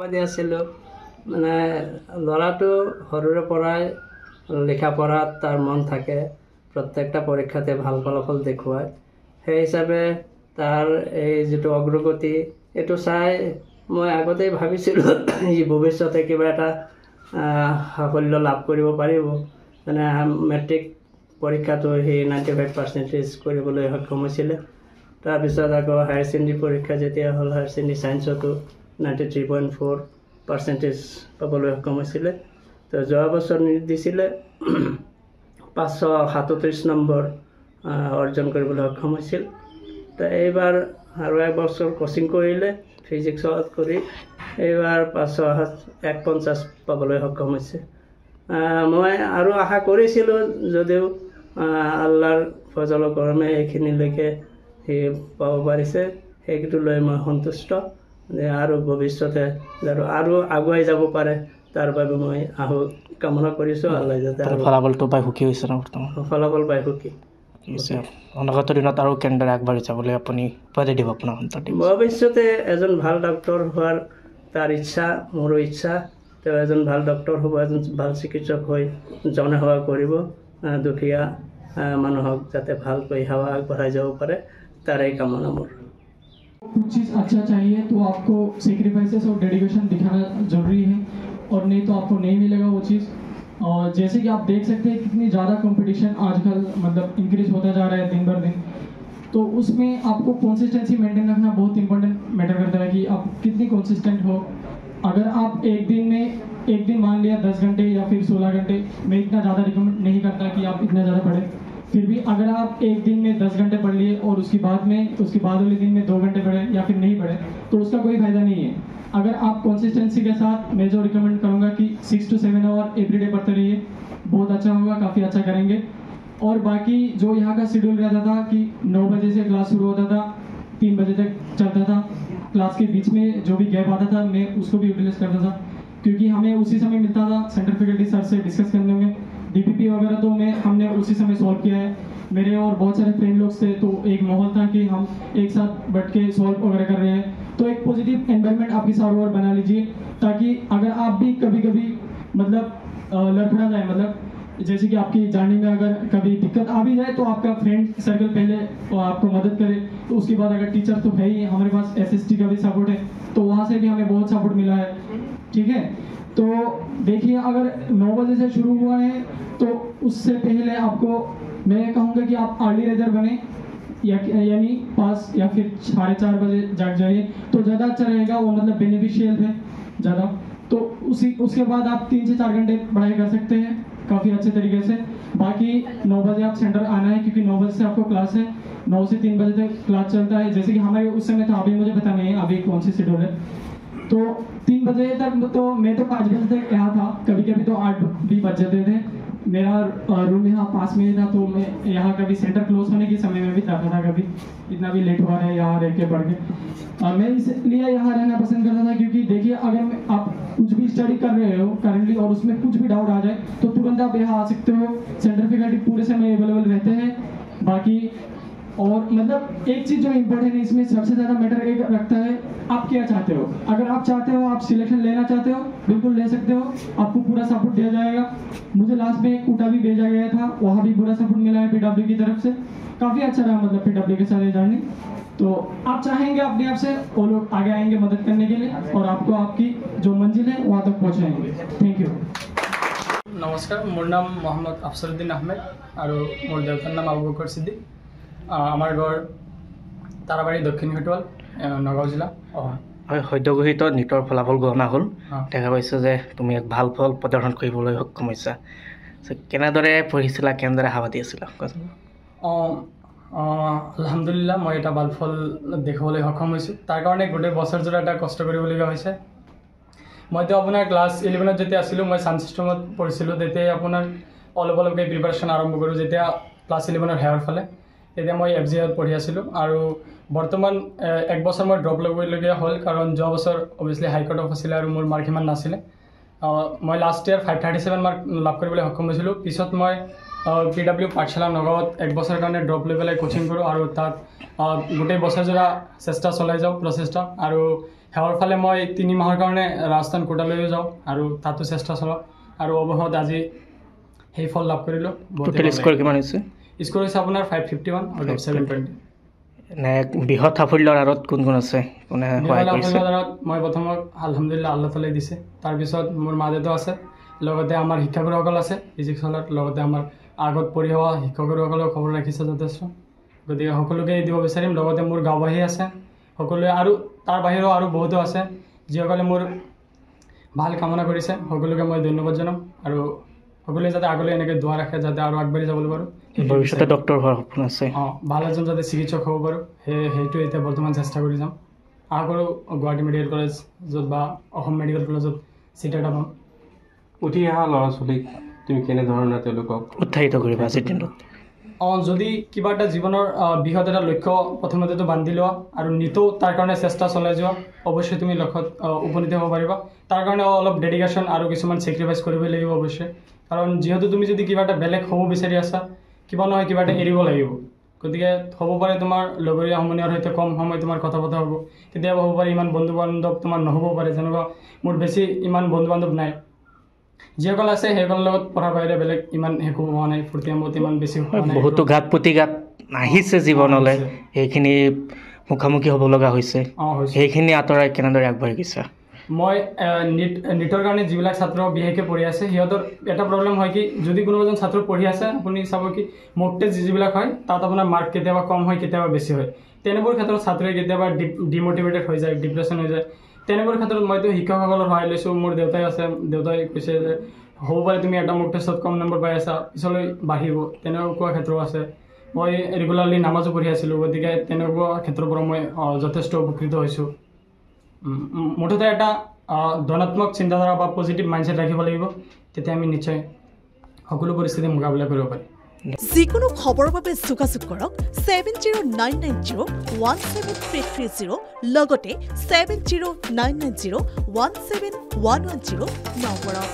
আছিলোঁ মানে ল'ৰাটো সৰুৰে পৰাই লিখা পঢ়াত তাৰ মন থাকে, প্ৰত্যেকটা পৰীক্ষাতে ভাল ফলাফল দেখুৱায়। সেই হিচাপে তাৰ এই যিটো অগ্ৰগতি এইটো চাই মই আগতেই ভাবিছিলোঁ ই ভৱিষ্যতে কিবা এটা সাফল্য লাভ কৰিব পাৰিব। মানে মেট্ৰিক পৰীক্ষাটো সি 95% কৰিবলৈ সক্ষম হৈছিলে। তাৰপিছত আকৌ হায়াৰ ছেকেণ্ডেৰী পৰীক্ষা যেতিয়া হ'ল, হায়াৰ ছেকেণ্ডেৰী ছায়েন্সতো 93.4% পাবলৈ সক্ষম হৈছিলে। তো যোৱা বছৰ নিট দিছিলে 537 নম্বৰ অৰ্জন কৰিবলৈ সক্ষম হৈছিল। তো এইবাৰ আৰু এক বছৰ কোচিং কৰিলে ফিজিক্সত কৰি এইবাৰ 551 পাবলৈ সক্ষম হৈছে। মই আৰু আশা কৰিছিলোঁ, যদিও আল্লাহৰ ফজলৰ কৰ্মে এইখিনিলৈকে সি পাব পাৰিছে, সেইটো লৈ মই সন্তুষ্ট যে আৰু ভৱিষ্যতে আৰু আগুৱাই যাব পাৰে তাৰ বাবে মই কামনা কৰিছোঁ। আল্লাহ যাতে ফলাফলটো পাই সুখী হৈছে ন? বৰ্তমান ফলাফল পাই সুখী হৈছে। অনাগত দিনত আৰু কেনেদৰে আগবাঢ়ি যাবলৈ আপুনি উপদেশ দিব আপোনাৰ সন্তানক? ভৱিষ্যতে এজন ভাল ডক্তৰ হোৱাৰ তাৰ ইচ্ছা, মোৰো ইচ্ছা। তেওঁ এজন ভাল ডক্তৰ হ'ব, এজন ভাল চিকিৎসক হৈ জনসেৱা কৰিব, দুখীয়া মানুহক যাতে ভালকৈ সেৱা আগবঢ়াই যাব পাৰে, তাৰে কামনা মোৰ। कुछ चीज़ अच्छा चाहिए तो आपको सेक्रीफाइसेस और डेडिकेशन दिखाना ज़रूरी है, और नहीं तो आपको नहीं मिलेगा वो चीज़। और जैसे कि आप देख सकते हैं कितनी ज़्यादा कंपटीशन आजकल मतलब इंक्रीज होता जा रहा है दिन भर दिन, तो उसमें आपको कंसिस्टेंसी मेंटेन रखना बहुत इंपॉर्टेंट मैटर करता है कि आप कितनी कंसिस्टेंट हो। अगर आप एक दिन मान लिया 10 घंटे या फिर 16 घंटे, मैं इतना ज़्यादा रिकमेंड नहीं करता कि आप इतना ज़्यादा पढ़ें। फिर भी अगर आप एक दिन में 10 घंटे पढ़ लिए और उसके बाद वाले दिन में 2 घंटे पढ़े या फिर नहीं पढ़े, तो उसका कोई फ़ायदा नहीं है। अगर आप कंसिस्टेंसी के साथ, मैं जो रिकमेंड करूँगा कि 6 to 7 आवर एवरीडे पढ़ते रहिए, बहुत अच्छा होगा, काफ़ी अच्छा करेंगे। और बाकी जो यहाँ का शेड्यूल रहता था कि 9 बजे से क्लास शुरू होता था, 3 बजे तक चलता था। क्लास के बीच में जो भी गैप आता था मैं उसको भी यूटिलाइज करता था, क्योंकि हमें उसी समय मिलता था सेंटर फैकल्टी सर से डिस्कस करने में। DPP वगैरह तो हमने उसी समय सॉल्व किया है। मेरे और बहुत सारे फ्रेंड लोग थे, तो एक माहौल था कि हम एक साथ बैठ के सॉल्व वगैरह कर रहे हैं। तो एक पॉजिटिव एनवायरनमेंट आपके साथ और बना लीजिए, ताकि अगर आप भी कभी मतलब लड़खड़ा जाए, मतलब जैसे कि आपकी जर्नी में अगर कभी दिक्कत आ भी जाए, तो आपका फ्रेंड सर्कल पहले आपको मदद करे। तो उसके बाद अगर टीचर तो है ही, हमारे पास SST का भी सपोर्ट है, तो वहाँ से भी हमें बहुत सपोर्ट मिला है। ठीक है, तो देखिए अगर 9 बजे से शुरू हुआ है, तो उससे पहले आपको मैं कहूँगा कि आप अर्ली राइजर बने, यानी 5 या फिर 4:30 बजे जाग जाइए, तो ज़्यादा अच्छा रहेगा। वो मतलब बेनिफिशियल है ज़्यादा। तो उसके बाद आप 3 से 4 घंटे पढ़ाई कर सकते हैं काफ़ी अच्छे तरीके से। बाकी 9 बजे आप सेंटर आना है, क्योंकि 9 बजे से आपको क्लास है, 9 से 3 बजे तक क्लास चलता है। जैसे कि हमारे उस समय था, अभी मुझे पता नहीं है अभी कौन सी शेड्यूल है। तो 3 बजे तक तो मैं तो 5 बजे तक यहाँ था, कभी कभी तो 8 भी बज जाते थे। मेरा रूम यहाँ पास में ही था, तो मैं यहाँ कभी सेंटर क्लोज होने के समय में भी जाता था, कभी इतना भी लेट हुआ है यहाँ रह के पढ़ के। मैं इसलिए यहाँ रहना पसंद करता था, क्योंकि देखिए अगर आप कुछ भी स्टडी कर रहे हो करंटली और उसमें कुछ भी डाउट आ जाए, तो तुरंत आप यहाँ आ सकते हो। सेंटर फैकल्टी पूरे समय अवेलेबल रहते हैं। बाकी और मतलब एक चीज़ जो इम्पोर्टेंट है इसमें सबसे ज़्यादा मैटर एक रखता है, आप क्या चाहते हो। अगर आप चाहते हो, आप सिलेक्शन लेना चाहते हो, बिल्कुल ले सकते हो, आपको पूरा सपोर्ट दिया जाएगा। मुझे लास्ट में कोटा भी भेजा गया था, वहाँ भी पूरा सपोर्ट मिला है PW की तरफ से। काफ़ी अच्छा रहा मतलब PW के साथ ये जर्नी। तो आप चाहेंगे अपने आप से, वो लोग आगे आएंगे मदद करने के लिए, और आपको आपकी जो मंजिल है वहाँ तक पहुँचाएंगे। Thank you. नमस्कार, मोर नाम मोहम्मद अफसरुद्दीन आहमेद और मोर देउतार नाम आबू बकर सिद्दिक। आमार घर ताराबाड़ी दक्षिण हटवाल, नगाँव जिला। হয়, সদ্যঘোষিত নিটৰ ফলাফল ঘোষণা হ'ল। দেখা পাইছোঁ যে তুমি এক ভাল ফল প্ৰদৰ্শন কৰিবলৈ সক্ষম হৈছা। কেনেদৰে পঢ়িছিলা, কেনেদৰে আশাবাদী আছিলা কোৱাচোন? আলহামদুলিল্লাহ, মই এটা ভাল ফল দেখাবলৈ সক্ষম হৈছোঁ। তাৰ কাৰণে গোটেই বছৰজোৰা এটা কষ্ট কৰিবলগীয়া হৈছে। মইতো আপোনাৰ ক্লাছ 11ত যেতিয়া আছিলোঁ, মই ছায়েন্স ষ্ট্ৰীমত পঢ়িছিলোঁ। তেতিয়াই আপোনাৰ অলপকৈ প্ৰিপাৰেশ্যন আৰম্ভ কৰোঁ। যেতিয়া ক্লাছ 11ৰ শেষৰ ফালে, তেতিয়া মই FGIত পঢ়ি আছিলোঁ। আৰু বৰ্তমান 1 বছৰ মই ড্ৰপ ল'বলগীয়া হ'ল, কাৰণ যোৱা বছৰ অভিয়াছলি হাই কাট অফ আছিলে আৰু মোৰ মাৰ্ক সিমান নাছিলে। মই লাষ্ট ইয়াৰ 537 মাৰ্ক লাভ কৰিবলৈ সক্ষম হৈছিলোঁ। পিছত মই PW পাঠশালা নগাঁৱত 1 বছৰৰ কাৰণে ড্ৰপ লৈ পেলাই কোচিং কৰোঁ আৰু তাত গোটেই বছৰজোৰা চেষ্টা চলাই যাওঁ প্ৰচেষ্টা আৰু সেৱাৰ ফালে মই 3 মাহৰ কাৰণে ৰাজস্থান কোটালৈও যাওঁ আৰু তাতো চেষ্টা চলাওঁ আৰু অৱশেষত আজি সেই ফল লাভ কৰিলোঁ। টোটেল স্ক'ৰ কিমান হৈছে? স্ক'ৰ হৈছে আপোনাৰ 551 আৰু 720। নে বৃহৎ সাফল্যৰ আঁৰত কোন কোন আছে, কোনে সহায় কৰিছে? মই প্ৰথমত আলহামদুলিল্লাহ আল্লাহ তালাই দিছে, তাৰপিছত মোৰ মা দেউতা আছে, লগতে আমাৰ শিক্ষাগুৰুসকল আছে ফিজিক্সত, লগতে আমাৰ আগত পঢ়ি অহা শিক্ষাগুৰুসকলেও খবৰ ৰাখিছে যথেষ্ট, গতিকে সকলোকে দিব বিচাৰিম। লগতে মোৰ গাঁওবাসী আছে সকলোৱে, আৰু তাৰ বাহিৰেও আৰু বহুতো আছে যিসকলে মোৰ ভাল কামনা কৰিছে, সকলোকে মই ধন্যবাদ জনাম আৰু সকলোৱে যাতে আগলৈ এনেকৈ দোৱা ৰাখে যাতে আৰু আগবাঢ়ি যাবলৈ পাৰোঁ। ভৱিষ্যতে ডক্টৰ হোৱাৰ সপোন আছে? ভাল এজন যাতে চিকিৎসক হ'ব পাৰোঁ সেইটো এতিয়া বৰ্তমান চেষ্টা কৰি যাম। আশা কৰোঁ গুৱাহাটী মেডিকেল কলেজত বা অসম মেডিকেল কলেজত চিট এটা পাম। উঠি অহা ল'ৰা ছোৱালীক তুমি কেনেধৰণে তেওঁলোকক উৎসাহিত কৰিবা আজিৰ দিনত? যদি কিবা এটা জীৱনৰ বৃহৎ এটা লক্ষ্য প্ৰথমতেতো বান্ধি লোৱা আৰু নিতৌ তাৰ কাৰণে চেষ্টা চলাই যোৱা, অৱশ্যেই তুমি লক্ষ্যত উপনীত হ'ব পাৰিবা। তাৰ কাৰণে অলপ ডেডিকেশ্যন আৰু কিছুমান চেক্ৰিফাইচ কৰিব লাগিব অৱশ্যে, কাৰণ যিহেতু তুমি যদি কিবা এটা বেলেগ হ'ব বিচাৰি আছা, কিবা নহয় কিবা এটা এৰিব লাগিব। গতিকে হ'ব পাৰে তোমাৰ লগৰীয়া সমনীয়াৰ সৈতে কম সময় তোমাৰ কথা পতা হ'ব, কেতিয়াবা হ'ব পাৰে ইমান বন্ধু বান্ধৱ তোমাৰ নহ'ব পাৰে, যেনেকুৱা মোৰ বেছি ইমান বন্ধু বান্ধৱ নাই। যিসকল আছে সেইসকলৰ লগত পঢ়াৰ বাহিৰে বেলেগ ইমান একো হোৱা নাই, ফূৰ্তি আমোদ ইমান বেছি হোৱা নাই। বহুতো ঘাত প্ৰতিঘাত আহিছে জীৱনলৈ, সেইখিনি মুখামুখি হ'ব লগা হৈছে, সেইখিনি আঁতৰাই কেনেদৰে আগবাঢ়ি গৈছা? মই নিটৰ কাৰণে যিবিলাক ছাত্ৰ বিশেষকৈ পঢ়ি আছে সিহঁতৰ এটা প্ৰব্লেম হয় কি, যদি কোনো এজন ছাত্ৰ পঢ়ি আছে আপুনি চাব কি মক টেষ্ট যিবিলাক হয় তাত আপোনাৰ মাৰ্ক কেতিয়াবা কম হয় কেতিয়াবা বেছি হয়, তেনেবোৰ ক্ষেত্ৰত ছাত্ৰই কেতিয়াবা ডিমটিভেটেড হৈ যায়, ডিপ্ৰেশ্যন হৈ যায়। তেনেবোৰ ক্ষেত্ৰত মইতো শিক্ষকসকলৰ সহায় লৈছোঁ। মোৰ দেউতাই আছে, দেউতাই কৈছে যে হ'ব পাৰে তুমি এটা মক টেষ্টত কম নম্বৰ পাই আছা, পিছলৈ বাঢ়িব, তেনেকুৱা ক্ষেত্ৰও আছে। মই ৰেগুলাৰলি নামাজো পঢ়ি আছিলোঁ, গতিকে তেনেকুৱা ক্ষেত্ৰৰ পৰা মই যথেষ্ট উপকৃত হৈছোঁ। মুঠতে এটা ধনাত্মক চিন্তাধাৰা বা পজিটিভ মাইণ্ডছেট ৰাখিব লাগিব, তেতিয়া আমি নিশ্চয় সকলো পৰিস্থিতি মোকাবিলা কৰিব পাৰিম। যিকোনো খবৰৰ বাবে যোগাযোগ কৰক 7099017330 লগতে 7099017110 নম্বৰত।